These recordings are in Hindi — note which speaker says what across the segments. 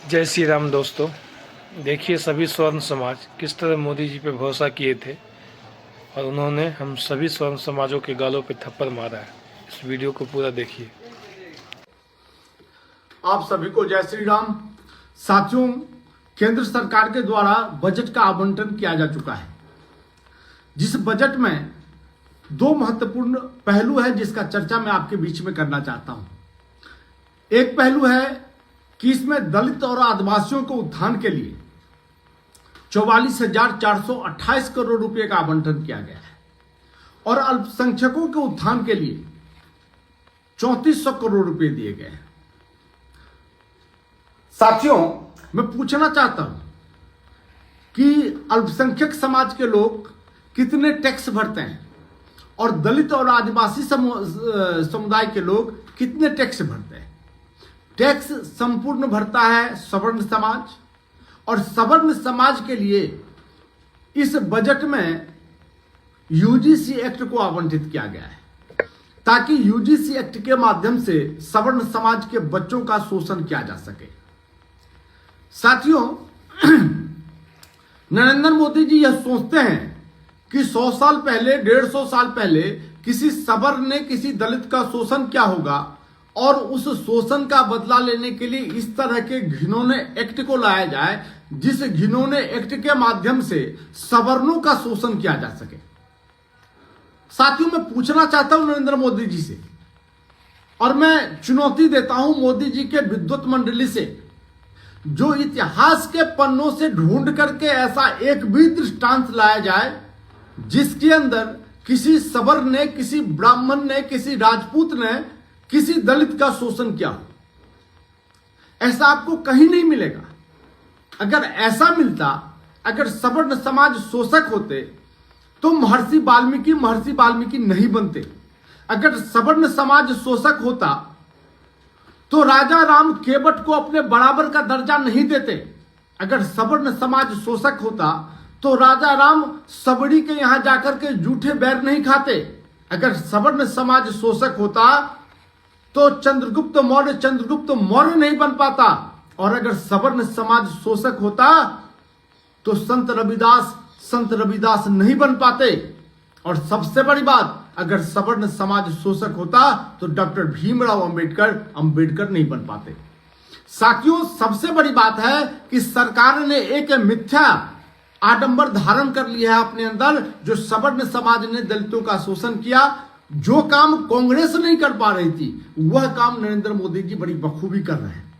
Speaker 1: जय श्री राम दोस्तों। देखिए सभी स्वर्ण समाज किस तरह मोदी जी पे भरोसा किए थे और उन्होंने हम सभी स्वर्ण समाजों के गालों पे थप्पड़ मारा है। इस वीडियो को पूरा देखिए।
Speaker 2: आप सभी को जय श्री राम। साथियों, केंद्र सरकार के द्वारा बजट का आवंटन किया जा चुका है। जिस बजट में दो महत्वपूर्ण पहलू है जिसका चर्चा मैं आपके बीच में करना चाहता हूं। एक पहलू है कि इसमें दलित और आदिवासियों को उत्थान के लिए 44,428 करोड़ रुपए का आवंटन किया गया है और अल्पसंख्यकों के उत्थान के लिए 3400 करोड़ रुपए दिए गए हैं। साथियों, मैं पूछना चाहता हूं कि अल्पसंख्यक समाज के लोग कितने टैक्स भरते हैं और दलित और आदिवासी समुदाय के लोग कितने टैक्स भरते हैं। टैक्स संपूर्ण भरता है सवर्ण समाज, और सवर्ण समाज के लिए इस बजट में यूजीसी एक्ट को आवंटित किया गया है ताकि यूजीसी एक्ट के माध्यम से सवर्ण समाज के बच्चों का शोषण किया जा सके। साथियों, नरेंद्र मोदी जी यह सोचते हैं कि 100 साल पहले 150 साल पहले किसी सवर्ण ने किसी दलित का शोषण किया होगा और उस शोषण का बदला लेने के लिए इस तरह के घिनौने एक्ट को लाया जाए जिस घिनौने एक्ट के माध्यम से सवर्णों का शोषण किया जा सके। साथियों, मैं पूछना चाहता हूं नरेंद्र मोदी जी से, और मैं चुनौती देता हूं मोदी जी के विद्वत मंडली से, जो इतिहास के पन्नों से ढूंढ करके ऐसा एक भी दृष्टांत लाया जाए जिसके अंदर किसी सवर्ण ने, किसी ब्राह्मण ने, किसी राजपूत ने किसी दलित का शोषण किया हो। ऐसा आपको कहीं नहीं मिलेगा। अगर ऐसा मिलता, अगर सवर्ण समाज शोषक होते तो महर्षि वाल्मीकि नहीं बनते। अगर सवर्ण समाज शोषक होता तो राजा राम केवट को अपने बराबर का दर्जा नहीं देते। अगर सवर्ण समाज शोषक होता तो राजा राम सबड़ी के यहां जाकर के जूठे बैर नहीं खाते। अगर सवर्ण समाज शोषक होता तो चंद्रगुप्त मौर्य नहीं बन पाता, और अगर सवर्ण समाज शोषक होता तो संत रविदास नहीं बन पाते, और सबसे बड़ी बात, अगर सवर्ण समाज शोषक होता तो डॉक्टर भीमराव अंबेडकर नहीं बन पाते। साथियों, सबसे बड़ी बात है कि सरकार ने एक मिथ्या आडंबर धारण कर लिया है अपने अंदर, जो सवर्ण समाज ने दलितों का शोषण किया। जो काम कांग्रेस नहीं कर पा रही थी वह काम नरेंद्र मोदी जी बड़ी बखूबी कर रहे हैं।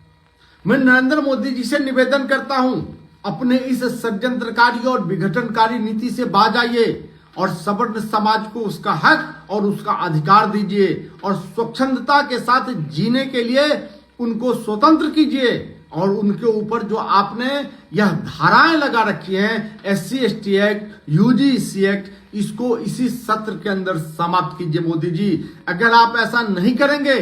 Speaker 2: मैं नरेंद्र मोदी जी से निवेदन करता हूं, अपने इस षड्यंत्रकारी और विघटनकारी नीति से बाज आइए और सवर्ण समाज को उसका हक और उसका अधिकार दीजिए, और स्वच्छंदता के साथ जीने के लिए उनको स्वतंत्र कीजिए। और उनके ऊपर जो आपने यह धाराएं लगा रखी हैं, SC ST act, UGC act, इसको इसी सत्र के अंदर समाप्त कीजिए मोदी जी। अगर आप ऐसा नहीं करेंगे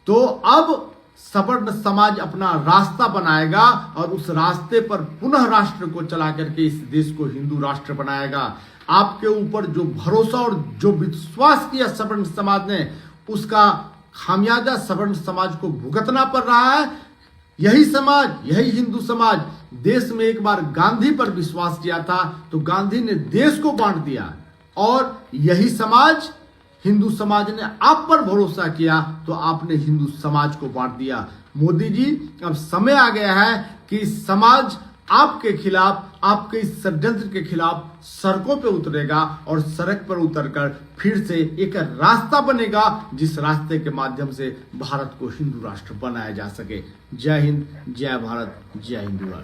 Speaker 2: तो अब सवर्ण समाज अपना रास्ता बनाएगा और उस रास्ते पर पुनः राष्ट्र को चला करके इस देश को हिंदू राष्ट्र बनाएगा। आपके ऊपर जो भरोसा और जो विश्वास किया सवर्ण समाज ने, उसका खामियाजा सवर्ण समाज को भुगतना पड़ रहा है। यही समाज, यही हिंदू समाज देश में एक बार गांधी पर विश्वास किया था तो गांधी ने देश को बांट दिया, और यही समाज, हिंदू समाज ने आप पर भरोसा किया तो आपने हिंदू समाज को बांट दिया। मोदी जी, अब समय आ गया है कि समाज आपके खिलाफ, आपके इस षड्यंत्र के खिलाफ सड़कों पे उतरेगा, और सड़क पर उतरकर फिर से एक रास्ता बनेगा जिस रास्ते के माध्यम से भारत को हिंदू राष्ट्र बनाया जा सके। जय हिंद, जय भारत, जय हिंदू राष्ट्र।